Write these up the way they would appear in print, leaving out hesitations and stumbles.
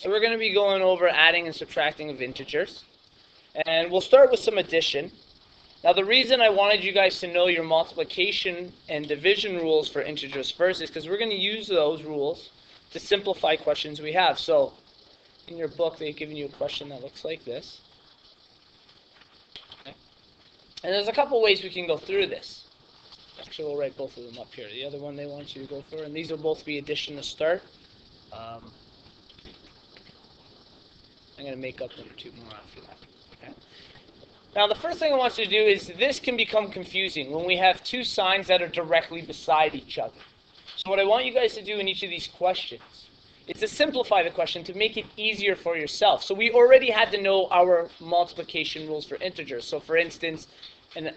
So we're going to be going over adding and subtracting of integers. And we'll start with some addition. Now the reason I wanted you guys to know your multiplication and division rules for integers first is because we're going to use those rules to simplify questions we have. So in your book they've given you a question that looks like this. Okay. And there's a couple ways we can go through this. Actually we'll write both of them up here. The other one they want you to go for, and these will both be addition to start. I'm going to make up 1 or 2 more after that. Okay. Now the first thing I want you to do is this can become confusing when we have two signs that are directly beside each other. So what I want you guys to do in each of these questions is to simplify the question to make it easier for yourself. So we already had to know our multiplication rules for integers. So for instance, a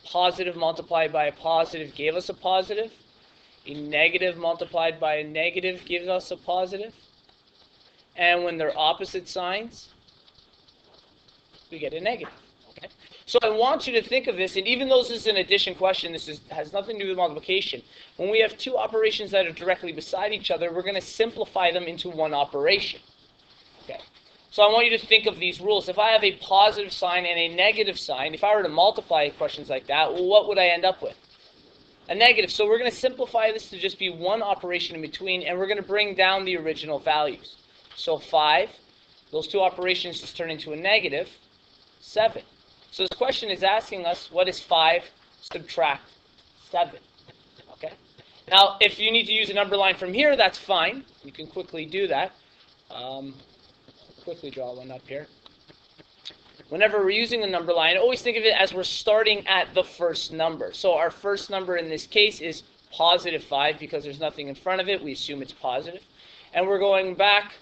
positive multiplied by a positive gave us a positive. A negative multiplied by a negative gives us a positive. And when they're opposite signs, we get a negative. Okay? So I want you to think of this, and even though this is an addition question, has nothing to do with multiplication. When we have two operations that are directly beside each other, we're going to simplify them into one operation. Okay? So I want you to think of these rules. If I have a positive sign and a negative sign, if I were to multiply questions like that, well, what would I end up with? A negative. So we're going to simplify this to just be one operation in between, and we're going to bring down the original values. So 5, those two operations just turn into a negative 7. So this question is asking us, what is 5 subtract 7? Okay. Now, if you need to use a number line from here, that's fine. You can quickly do that. Quickly draw one up here. Whenever we're using a number line, always think of it as we're starting at the first number. So our first number in this case is positive 5 because there's nothing in front of it. We assume it's positive. And we're going back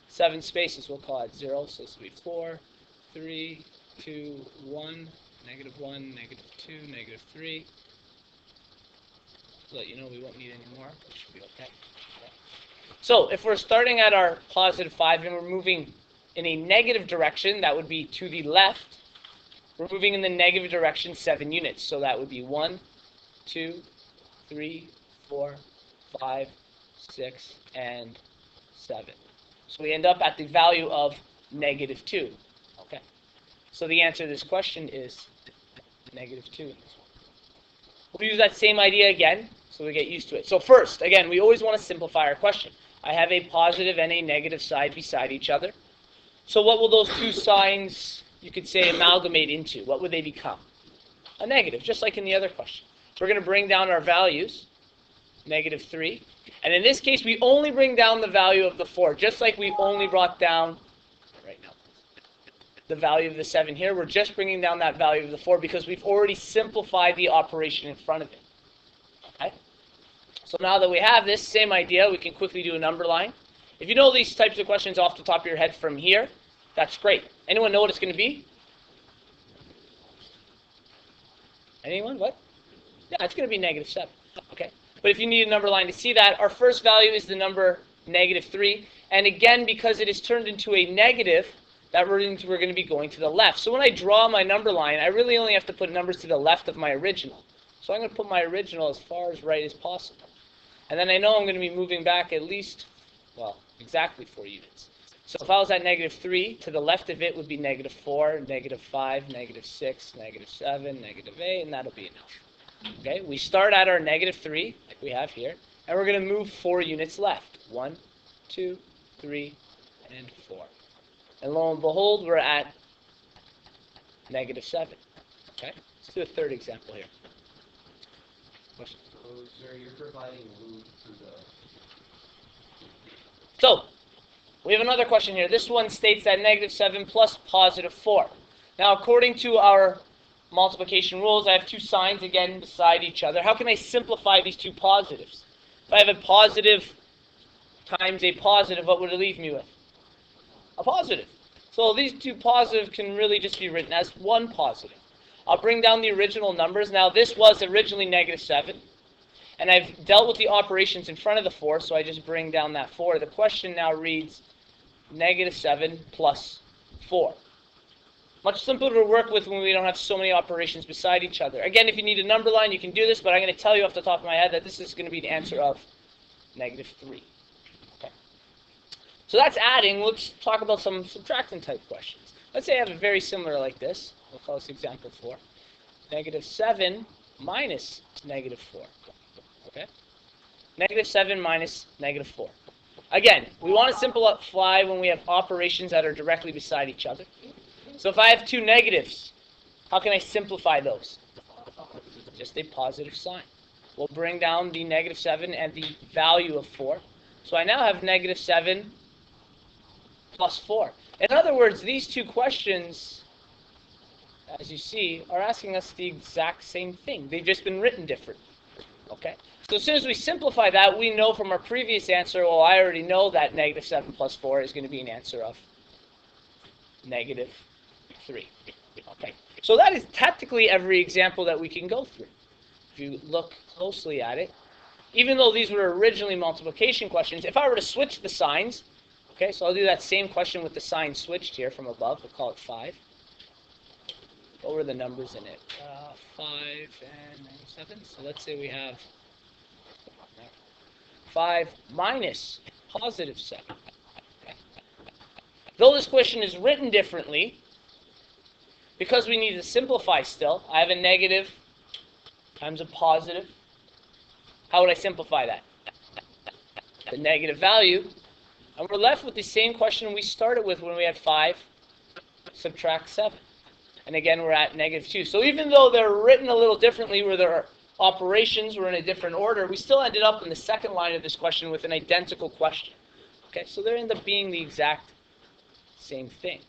7 spaces, we'll call it 0, so this will be 4, 3, 2, 1, negative 1, negative 2, negative 3. To let you know we won't need any more, it should be okay. So if we're starting at our positive 5 and we're moving in a negative direction, that would be to the left. We're moving in the negative direction 7 units, so that would be 1, 2, 3, 4, 5, 6, and 7. So we end up at the value of negative 2. Okay. So the answer to this question is negative 2 in this one. We'll use that same idea again so we get used to it. So first, again, we always want to simplify our question. I have a positive and a negative side beside each other. So what will those two signs, you could say, amalgamate into? What would they become? A negative, just like in the other question. So we're going to bring down our values, negative 3. And in this case, we only bring down the value of the 4, just like we only brought down, right now, the value of the 7 here. We're just bringing down that value of the 4 because we've already simplified the operation in front of it. Okay? So now that we have this same idea, we can quickly do a number line. If you know these types of questions off the top of your head from here, that's great. Anyone know what it's going to be? Anyone? What? Yeah, it's going to be negative 7. Okay. But if you need a number line to see that, our first value is the number negative 3. And again, because it is turned into a negative, that means we're going to be going to the left. So when I draw my number line, I really only have to put numbers to the left of my original. So I'm going to put my original as far as right as possible. And then I know I'm going to be moving back at least, well, exactly 4 units. So if I was at negative 3, to the left of it would be negative 4, negative 5, negative 6, negative 7, negative 8, and that'll be enough. Okay, we start at our negative 3, like we have here, and we're going to move 4 units left. 1, 2, 3, and 4. And lo and behold, we're at negative 7. Okay, let's do a third example here. Question? So, sir, you're providing room to the... So, we have another question here. This one states that negative 7 plus positive 4. Now, according to our multiplication rules, I have two signs again beside each other. How can I simplify these two positives? If I have a positive times a positive, what would it leave me with? A positive. So these two positives can really just be written as one positive. I'll bring down the original numbers. Now this was originally negative 7. And I've dealt with the operations in front of the 4, so I just bring down that 4. The question now reads negative 7 plus 4. Much simpler to work with when we don't have so many operations beside each other. Again, if you need a number line, you can do this, but I'm going to tell you off the top of my head that this is going to be the answer of negative 3. Okay. So that's adding. Let's talk about some subtracting type questions. Let's say I have a very similar like this. We'll call this example 4. Negative 7 minus negative 4. Okay? Negative 7 minus negative 4. Again, we want to simplify when we have operations that are directly beside each other. So if I have two negatives, how can I simplify those? Just a positive sign. We'll bring down the negative 7 and the value of 4. So I now have negative 7 plus 4. In other words, these two questions, as you see, are asking us the exact same thing. They've just been written differently. Okay? So as soon as we simplify that, we know from our previous answer, well, I already know that negative 7 plus 4 is going to be an answer of negative 3. Okay? So that is technically every example that we can go through. If you look closely at it, even though these were originally multiplication questions, if I were to switch the signs, okay, so I'll do that same question with the sign switched here from above. We'll call it 5. What were the numbers in it? 5 and 97. So let's say we have 5 minus positive 7. Okay. Though this question is written differently, because we need to simplify still, I have a negative times a positive. How would I simplify that? The negative value. And we're left with the same question we started with when we had 5 subtract 7. And again, we're at negative 2. So even though they're written a little differently, where their operations were in a different order, we still ended up in the second line of this question with an identical question. Okay, so they end up being the exact same thing.